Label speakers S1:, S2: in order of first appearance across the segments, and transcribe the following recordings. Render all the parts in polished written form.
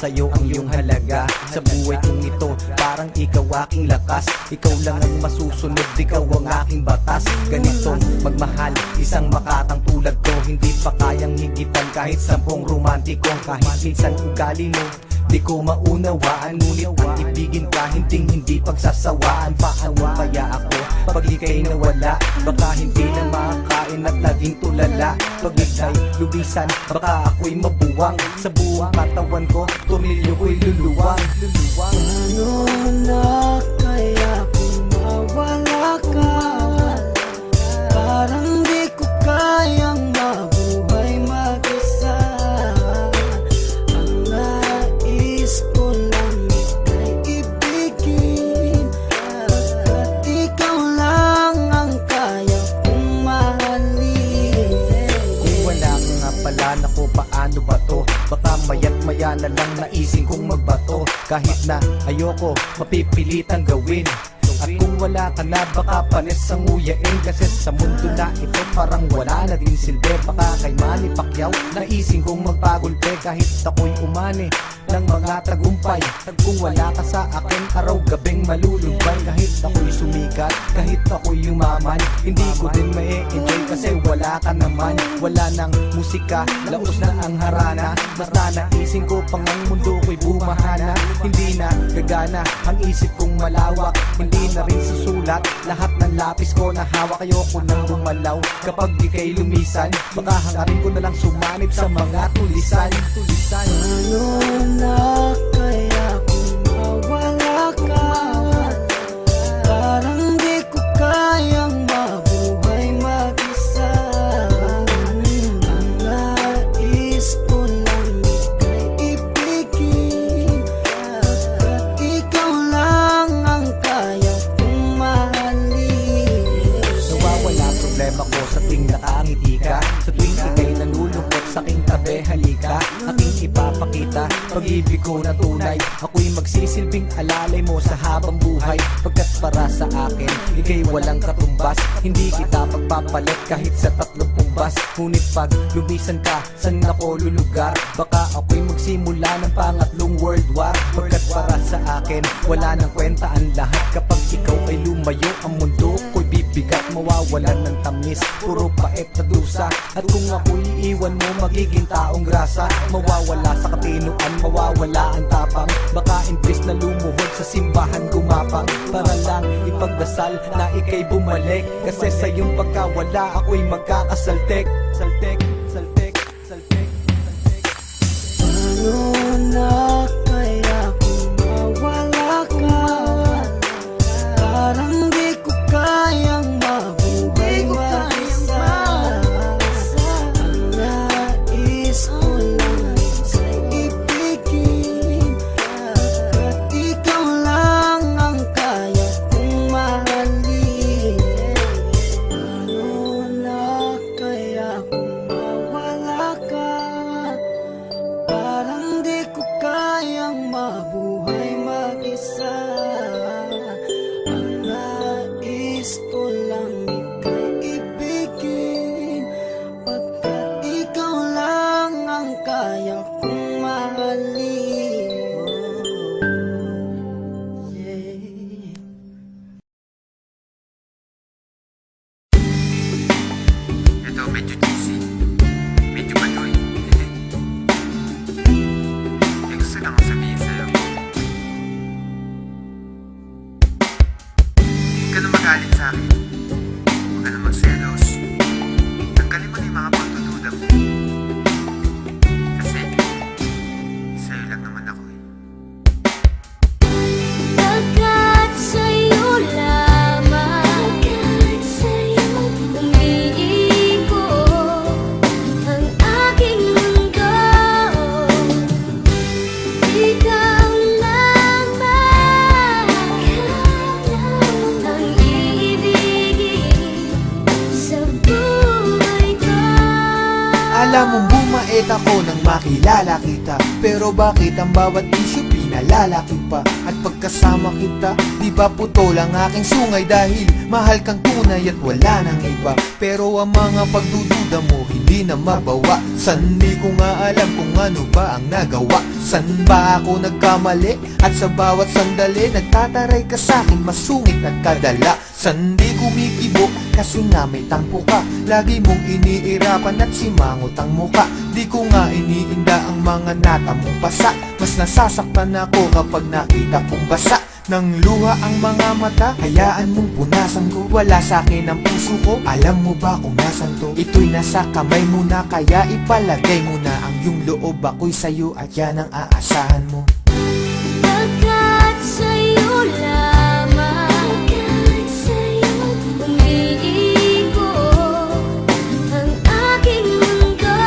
S1: sa'yo ang iyong halaga. Sa buhay kong ito, parang ikaw aking lakas. Ikaw lang ang masusunod, ikaw ang aking batas. Ganitong magmahal, isang makatang tulad ko, hindi pa kayang higitan kahit 10 romantiko. Kahit minsan ugali mo di ko maunawaan, ngunit ang ibigin ka hindi pagsasawaan. Paano kaya ako pag ika'y nawala? Baka hindi na makakain at laging tulala. Pag ika'y lubisan, baka ako'y mabuwang. Sa buong katawan ko, tornilyo ko'y luluwang.
S2: Paano na kaya kung mawala ka? Parang di ko kayang mabuhay mag-isa. Ang nais ko lang ika'y ibigin, at ikaw lang ang kaya kong mahalin.
S1: Kung wala ka nga pala, naku paano ba to? Baka maya't maya na lang naising kong magbato. Kahit na ayoko, mapipilitang gawin. At kung wala ka na, baka panis ang nguyain. Kasi sa mundo na ito, parang wala na din silbi. Baka kay Manny Pacquiao, naising kong magpagulpe. Kahit ako'y umani ng mga tagumpay, at kung wala ka sa akin, araw-gabing malulumbay. Kahit ako'y sumikat, kahit ako'y yumaman, hindi ko din ma-enjoy kasi wala ka naman. Wala nang musika, laos na ang harana. Basta naising ko pang ang mundo ko'y bumahana. Hindi na gagana ang isip kong malawak, hindi na rin susulat lahat ng lapis ko na hawak. Ayoko nang lumalaw kapag ika'y lumisan, baka hangarin ko na lang sumanib sa mga tulisan.
S2: Paano na kaya kung mawala ka? Parang di ko kayang mabuhay mag-isa. Ang nais ko lang ika'y ibigin, at ikaw lang ang kaya kong mahalin.
S1: Nawawala problema ko sa tuwing nakangiti ka, sa tuwing ika'y nanulungkot sa aking tabi. Halika, aking ipapakita pag-ibig ko na tunay. Ako'y magsisilbing alalay mo sa habang buhay, pagkat para sa akin ika'y walang katumbas. Hindi kita pagpapalit kahit sa 30 bus. Ngunit pag lumisan ka, saan ako lulugar? Baka ako'y magsimula ng pangatlong world war. Pagkat para sa akin wala nang kwenta ang lahat. Kapag ikaw ay lumayo, ang mundo ko'y bibigat. Mawawalan ng tamis, puro pait na dusa. At kung ako'y iiwan mo, magiging taong grasa. Mawawala sa katinuan, mawawala ang tapang. Baka imbes na lumuhod sa simbahan gumapang, para lang ipagdasal na ika'y bumalik. Kasi sa iyong pagkawala, ako'y magkakasaltek. Saltek, saltek, saltek, saltek.
S2: Paano na kaya kung mawala ka? Parang di ko kayang mabuhay mag-isa. Ang nais ko lang ika'y ibigin, at ikaw lang ang kaya kong mahalin. Paano na kaya kung mawala ka? Parang di ko kayang mabuhay mag-isa. Ang nais ko lang ika'y ibigin, pagkat ikaw lang ang kaya kong mahalin. Yeah.
S3: Ito, medyo cheesy. Medyo manoy. May gusto lang akong sabihin sa'yo. Huwag ka na magalit sa'kin. Huwag ka na magselos. Tanggalin mo na yung mga pagdududa mo. Kasi, sa'yo lang naman ako eh.
S4: Pagkat sa'yo lamang umiikot ang aking mundo. Ikaw lamang ang iibigin sa buhay ko.
S5: Alam mong bumait ako nang makilala kita, pero bakit ang bawat isyu
S1: nalalaki pa. At pagkasama kita, di ba putol ang aking sungay, dahil mahal kang tunay at wala nang iba. Pero ang mga pagdududa mo hindi na mabawa. San di ko nga alam kung ano ba ang nagawa. San ba ako nagkamali? At sa bawat sandali nagtataray ka sa'kin, masungit at kadala. San di kumikibo kasi nga may tampo ka. Lagi mong iniirapan at simangot ang muka. Di ko nga iniinda ang mga natamong pasa. Mas nasasaktan ako kapag nakita kong basa ng luha ang mga mata. Hayaan mong punasan ko, wala sa'kin ang puso ko. Alam mo ba kung nasan to? Ito'y nasa kamay mo na, kaya ipalagay mo na ang iyong loob. Ako'y sa'yo at yan ang aasahan mo.
S4: Pagkat sa'yo lamang, umiikot ang aking mundo.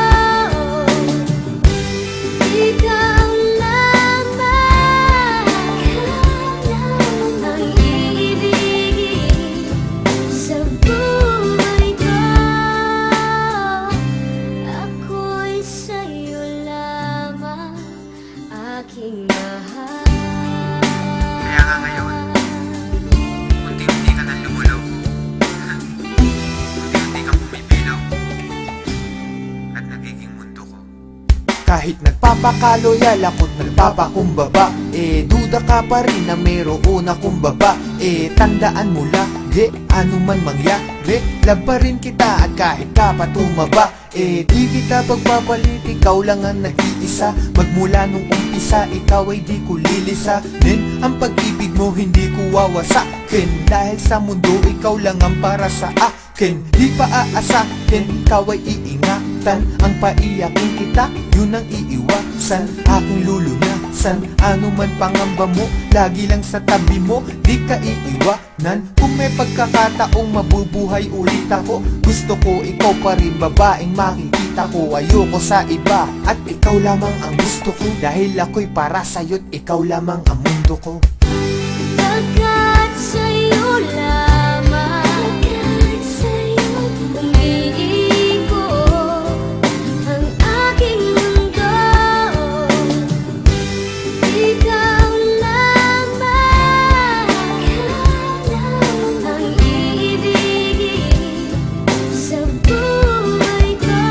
S4: Ikaw lamang ang iibigin sa buhay ko. Ako'y sa'yo lamang, aking mahal.
S3: Kaya nga ngayon, unti-unti ka nang lumulog. Unti-unti kang bumibilog. At nagiging mundo ko.
S1: Kahit nagpapakaloyal ako't nagpapakumbaba, duda ka pa rin na mayroon akong baba. Tandaan mo lagi, ano man mangyari, love pa rin kita at kahit ka pa tumaba. Di kita pagpapalit, ikaw lang ang nag-iisa. Magmula nung umpisa, ikaw ay di ko lilisanin. Ang pag-ibig mo hindi ko wawasakin, dahil sa mundo ikaw lang ang para sa akin. Di pa aasakin, ikaw ay iingatan. Ang paiyakin kita, yun ang iiwasan. Aking lulunasan, ano man pangamba mo, lagi lang sa tabi mo, di ka iiwanan. Kung may pagkakataong mabubuhay ulit ako, gusto ko ikaw pa rin, babaeng makikita ko. Ayoko sa iba, at ikaw lamang ang gusto ko, dahil ako'y para sa'yo't ikaw lamang ang mundo ko.
S4: Pagkat sa'yo lamang, umiikot ang aking mundo. Ikaw lamang ang iibigin sa buhay ko.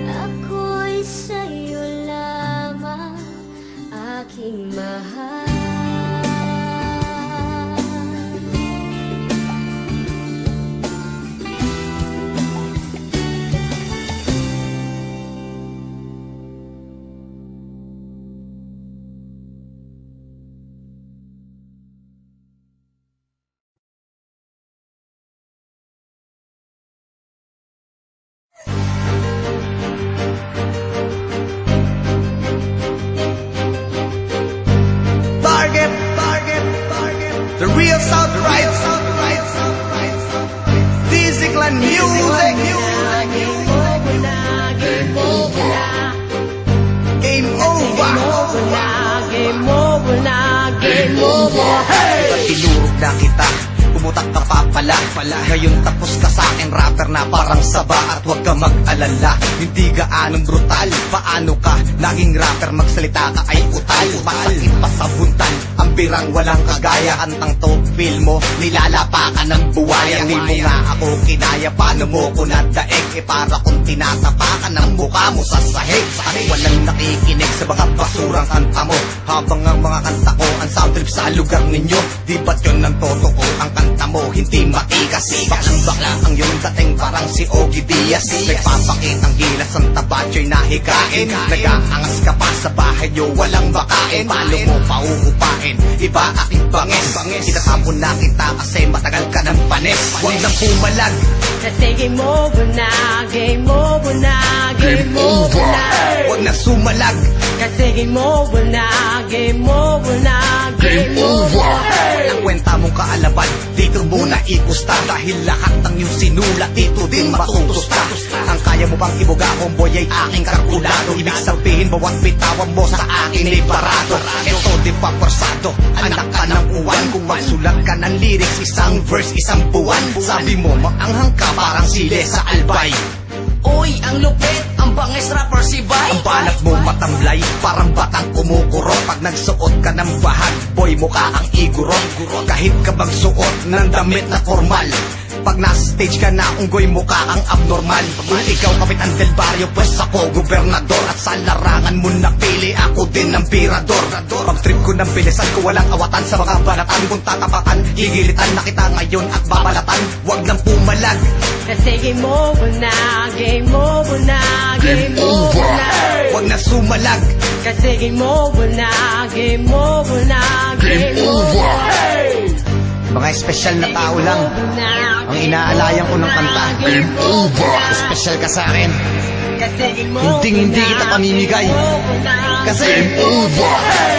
S4: Ako'y sa'yo lamang, aking mahal.
S2: The real South Right, Dizzy Clan Music. Game over. Tinurog na kita, pumutak ka pa pala. Ngayon tapos ka sa akin, rapper na parang saba. At huwag ka mag-alala, hindi gaanong brutal. Paano ka naging rapper, magsalita ka ay utal. Patakit pa sa buntan, ang birang walang kagaya. Antang to, feel mo, nilalapa ka ng buwaya. Di mo nga ako kinaya, paano mo ko nadaig? Para kung tinatapakan ng mukha mo sa sahig. At walang nakikinig sa mga basurang kanta mo, habang ang mga kanta ko ang sound trip sa lugar ninyo. Di ba't yun ang totoo? Ang kanta mo hindi matikas. Baklang-bakla ang iyong dating, parang si Ogie Diaz. Nagpapakitang gilas ang tabatyo'y nahigain. Nag-aangas ka pa sa bahay nyo, walang makain. Paano mo pauupain? Iba aking bangis. Itatapon na kita kasi matagal ka ng panis. Huwag nang pumalag,
S5: kasi game over na, game over na, game over na.
S2: huwag na sumalag,
S5: Kasi game over na, game over na, game over.
S2: ang kwenta mong kaalaban, dito muna ikusta. Dahil lahat ng iyong sinulat, dito din matutusta. Ang kaya mo bang ibuga, homeboy, ay aking kalkulado. Ibig sabihin, bawat bitawan mo sa akin ay parado. Ito di pa forsado, anak ka ng uwan. Kung magsulat ka ng lyrics, isang verse, isang buwan. Sabi mo, maanghang ka, parang sile sa albay.
S6: Uy, ang lupit, ang bangis rapper si Bay.
S2: Ang balat mo matamlay, parang batang kumukurot. Pag nagsuot ka ng bahag, boy mukha kang igurot. Kahit ka magsuot ng damit na formal, pag nasa stage ka na, unggoy mukha kang abnormal. Kung ikaw kapitan del barrio, pues ako gobernador. At sa larangan mo napili, ako din ang pirador. Pag trip ko ng bilisan ko, walang awatan sa mga balatan. Kung tatapakan, igilitan na kita ngayon at babalatan. Wag lang pumalag.
S5: Kasi game over na, game over na, game over na.
S2: Wag na sumalag.
S5: Kasi game over na, game over na, game over.
S2: Mga espesyal na tao lang ang inaalayan ko ng kanta.
S5: Game over.
S2: Espesyal ka sa akin.
S5: Kasi game over
S2: Hindi kita pamimigay. Kasi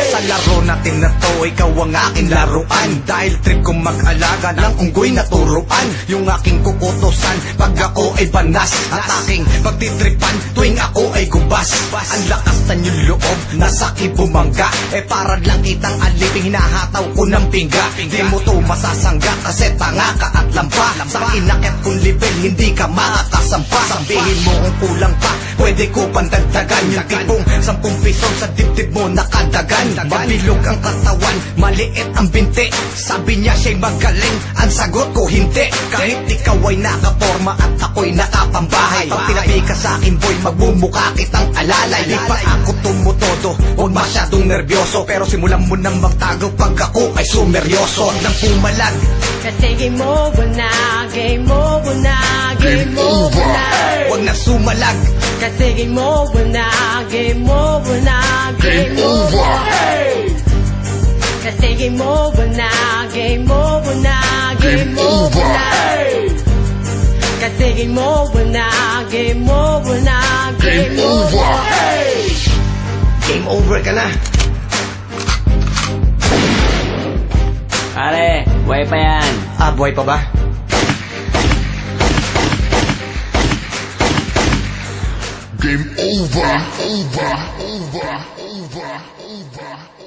S2: sa laro natin na to, ikaw ang aking laruan. Dahil trip kong mag-alaga ng unggoy na turuan. Yung aking kukutusan pag ako ay banas. At aking pagtitripan tuwing ako ay gubas. Ang lakas ng yung loob, nasa ibumangga. Para lang kitang aliping, hinahataw ko ng pingga. Di mo to masasangga kasi tanga ka at lampa. Sa inakit kong level, hindi ka makakasampa. Sabihin mo kung kulang pa, pwede ko pandagdagan. Yung tipong 10 piso sa dibdib mo nakadagan. Mabilog ang katawan, maliit ang binti. Sabi niya siya'y magaling, ang sagot ko hindi. Kahit ikaw ay nakaporma at ako'y nakapambahay. Pag tinabi ka sa akin boy, magmumukha kitang alalay. Di pa ako tumutodo, huwag masyadong nervyoso. Pero simulan mo nang magtago pag ako ay sumeryoso. Huwag nang pumalag.
S5: Kasi game over na, game over na, game over na.
S2: Huwag na sumalag.
S5: Kasi game over na, game over na, game over. Kasi game over na, game over na, game over na. Kasi game over na, game over na, game over.
S2: Game over ka na.
S7: Pare, buhay pa yan.
S2: Buhay pa ba?
S8: Game over, over, over, over, over.